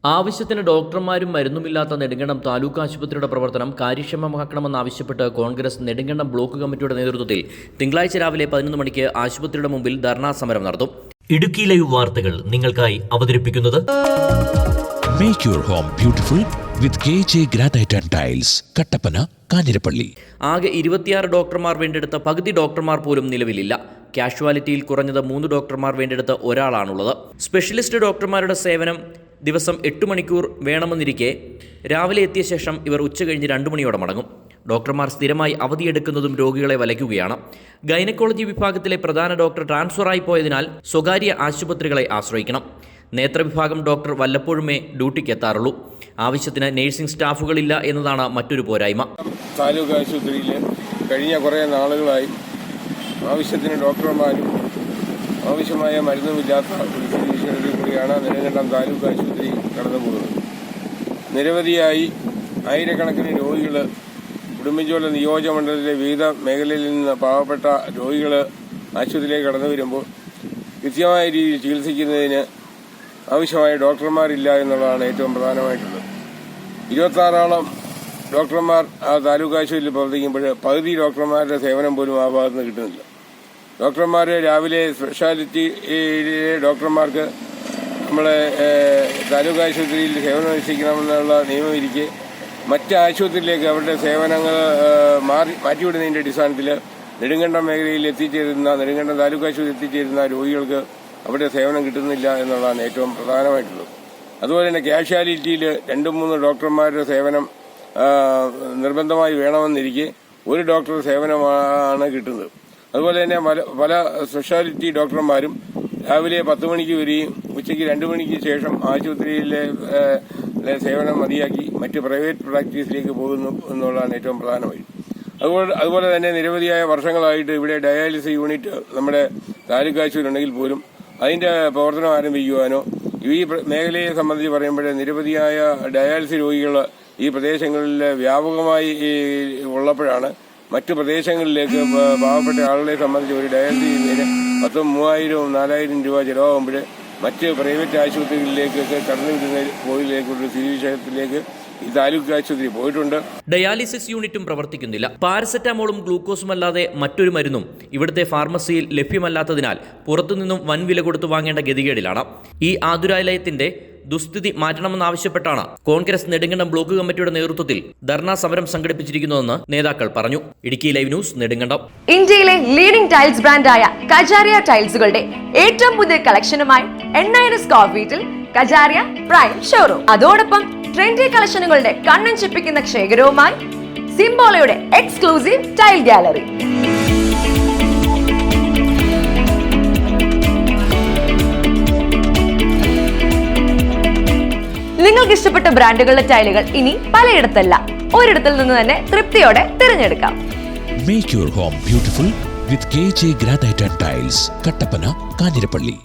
ആവശ്യത്തിന് ഡോക്ടർമാരും മരുന്നുമില്ലാത്ത നെടുങ്കണ്ടം താലൂക്ക് ആശുപത്രിയുടെ പ്രവർത്തനം കാര്യക്ഷമമാക്കണമെന്നാവശ്യപ്പെട്ട് കോൺഗ്രസ് നെടുങ്കണ്ടം ബ്ലോക്ക് കമ്മിറ്റിയുടെ നേതൃത്വത്തിൽ തിങ്കളാഴ്ച രാവിലെ 11 മണിക്ക് ആശുപത്രിയുടെ മുമ്പിൽ ധർണാ സമരം നടത്തും. ഇടുക്കി ലൈവ് വാർത്തകൾ നിങ്ങൾക്കായി അവതരിപ്പിക്കുന്നത് Make your home beautiful with KJ Granite and Tiles, Kattappana, Kanjirappally. ആകെ 26 ഡോക്ടർമാർ വേണ്ടെടുത്ത പകുതി ഡോക്ടർമാർ പോലും നിലവിലില്ല. കാഷ്വാലിറ്റിയിൽ കുറഞ്ഞത് 3 ഡോക്ടർമാർ വേണ്ടെടുത്ത ഒരാളാണുള്ളത്. സ്പെഷ്യലിസ്റ്റ് ഡോക്ടർമാരുടെ സേവനം ദിവസം 8 മണിക്കൂർ വേണമെന്നിരിക്കെ രാവിലെ എത്തിയ ശേഷം ഇവർ ഉച്ചകഴിഞ്ഞ് 2 മണിയോടെ മടങ്ങും. ഡോക്ടർമാർ സ്ഥിരമായി അവധിയെടുക്കുന്നതും രോഗികളെ വലയ്ക്കുകയാണ്. ഗൈനക്കോളജി വിഭാഗത്തിലെ പ്രധാന ഡോക്ടർ ട്രാൻസ്ഫറായി പോയതിനാൽ സ്വകാര്യ ആശുപത്രികളെ ആശ്രയിക്കണം. നേത്രവിഭാഗം ഡോക്ടർ വല്ലപ്പോഴുമേ ഡ്യൂട്ടിക്ക് എത്താറുള്ളൂ. ആവശ്യത്തിന് നേഴ്സിംഗ് സ്റ്റാഫുകളില്ല എന്നതാണ് മറ്റൊരു പോരായ്മ. താലൂക്ക് ആശുപത്രിയിൽ കഴിഞ്ഞ കുറേ നാളുകളായി ആവശ്യത്തിന് ഡോക്ടർമാരും ആവശ്യമായ മരുന്നുമില്ലാത്ത ഒരു സ്ഥിതിയിൽ കൂടിയാണ് നെടുങ്കണ്ടം താലൂക്ക് ആശുപത്രി കടന്നു പോകുന്നത്. നിരവധിയായി ആയിരക്കണക്കിന് രോഗികൾ ഉടുമ്പൻചോല നിയോജകമണ്ഡലത്തിലെ വിവിധ മേഖലയിൽ നിന്ന് പാവപ്പെട്ട രോഗികൾ ആശുപത്രിയിലേക്ക് കടന്നു വരുമ്പോൾ കൃത്യമായ രീതിയിൽ ചികിത്സിക്കുന്നതിന് ആവശ്യമായ ഡോക്ടർമാരില്ല എന്നുള്ളതാണ് ഏറ്റവും പ്രധാനമായിട്ടുള്ളത്. 26ഓളം ഡോക്ടർമാർ ആ താലൂക്ക് ആശുപത്രിയിൽ പ്രവർത്തിക്കുമ്പോൾ പകുതി ഡോക്ടർമാരുടെ സേവനം പോലും ആ ഭാഗത്ത് നിന്ന് കിട്ടുന്നില്ല. ഡോക്ടർമാർ രാവിലെ സ്പെഷ്യാലിറ്റിയിലെ ഡോക്ടർമാർക്ക് നമ്മളെ താലൂക്ക് ആശുപത്രിയിൽ സേവനം അനുഷ്ഠിക്കണമെന്നുള്ള നിയമം ഇരിക്കെ മറ്റ് ആശുപത്രിയിലേക്ക് അവരുടെ സേവനങ്ങൾ മാറ്റിവിടുന്നതിൻ്റെ അടിസ്ഥാനത്തിൽ നെടുങ്കണ്ടം മേഖലയിൽ നെടുങ്കണ്ടം താലൂക്ക് ആശുപത്രി എത്തിച്ചേരുന്ന രോഗികൾക്ക് അവിടെ സേവനം കിട്ടുന്നില്ല എന്നുള്ളതാണ് ഏറ്റവും പ്രധാനമായിട്ടുള്ളത്. അതുപോലെ തന്നെ കാഷ്വാലിറ്റിയിൽ 2-3 ഡോക്ടർമാരുടെ സേവനം നിർബന്ധമായി വേണമെന്നിരിക്കെ ഒരു ഡോക്ടറുടെ സേവനമാണ് കിട്ടുന്നത്. അതുപോലെ തന്നെ പല സ്പെഷ്യാലിറ്റി ഡോക്ടർമാരും രാവിലെ 10 മണിക്ക് വരികയും ഉച്ചയ്ക്ക് 2 മണിക്ക് ശേഷം ആശുപത്രിയിലെ സേവനം മതിയാക്കി മറ്റ് പ്രൈവറ്റ് പ്രാക്ടീസിലേക്ക് പോകുന്നു എന്നുള്ളതാണ് ഏറ്റവും പ്രധാനമായി. അതുപോലെ തന്നെ നിരവധിയായ വർഷങ്ങളായിട്ട് ഇവിടെ ഡയാലിസിസ് യൂണിറ്റ് നമ്മുടെ താലൂക്ക് ആശുപത്രി ഉണ്ടെങ്കിൽ പോലും അതിന്റെ പ്രവർത്തനം ആരംഭിക്കുവാനോ ഈ മേഖലയെ സംബന്ധിച്ച് പറയുമ്പോൾ നിരവധിയായ ഡയാലിസിസ് രോഗികൾ ഈ പ്രദേശങ്ങളിൽ വ്യാപകമായി ഉള്ളപ്പോഴാണ് മറ്റു പ്രദേശങ്ങളിലേക്ക് പാവപ്പെട്ട ആളുകളെ സംബന്ധിച്ച് ഒരു ഡയാലിസിസ് ചെയ്യുന്നതിന് 3,000-4,000 രൂപ ചിലവാകുമ്പോൾ മറ്റ് പ്രൈവറ്റ് ആശുപത്രികളിലേക്കൊക്കെ കടന്നു വരുന്ന പോയിലേക്കുള്ള സ്ഥിതിവിശേഷത്തിലേക്ക് ഈ താലൂക്ക് ആശുപത്രി പോയിട്ടുണ്ട്. ഡയാലിസിസ് യൂണിറ്റും പ്രവർത്തിക്കുന്നില്ല. പാരസെറ്റാമോളും ഗ്ലൂക്കോസും അല്ലാതെ മറ്റൊരു മരുന്നും ഇവിടുത്തെ ഫാർമസിയിൽ ലഭ്യമല്ലാത്തതിനാൽ പുറത്തുനിന്നും വൻ വില കൊടുത്തു വാങ്ങേണ്ട ഗതികേടിലാണ്. ഈ ആതുരാലയത്തിന്റെ ദുസ്ഥിതി മാറ്റണമെന്നാവശ്യപ്പെട്ടാണ് കോൺഗ്രസ് നെടുങ്കണ്ടം ബ്ലോക്ക് കമ്മിറ്റിയുടെ നേതൃത്വത്തിൽ ധർണാ സമരം സംഘടിപ്പിച്ചിരിക്കുന്നതെന്ന് നേതാക്കൾ പറഞ്ഞു. Idukki live news, Nedumkandam. ഇന്ത്യയിലെ ലീഡിംഗ് ടൈൽസ് ബ്രാൻഡായ കജാരിയ ടൈൽസുകളുടെ ഏറ്റവും പുതിയ കളക്ഷനുമായി 8000 സ്ക്വയർ ഫീറ്റിൽ കജാരിയ പ്രൈം ഷോറൂം. അതോടൊപ്പം ട്രെൻഡി കളക്ഷനുകളുടെ കണ്ണൻ ചിപ്പിക്കുന്ന ശേഖരവുമായി സിംബോളയുടെ എക്സ്ക്ലൂസീവ് ടൈൽ ഗാലറി. നിങ്ങൾക്ക് ഇഷ്ടപ്പെട്ട ബ്രാൻഡുകളുടെ ടൈലുകൾ ഇനി പലയിടത്തല്ല, ഒരിടത്തിൽ നിന്ന് തന്നെ തൃപ്തിയോടെ തിരഞ്ഞെടുക്കാം. Make your home beautiful with KJ Granite and Tiles, Kattappana, Kanjirappally.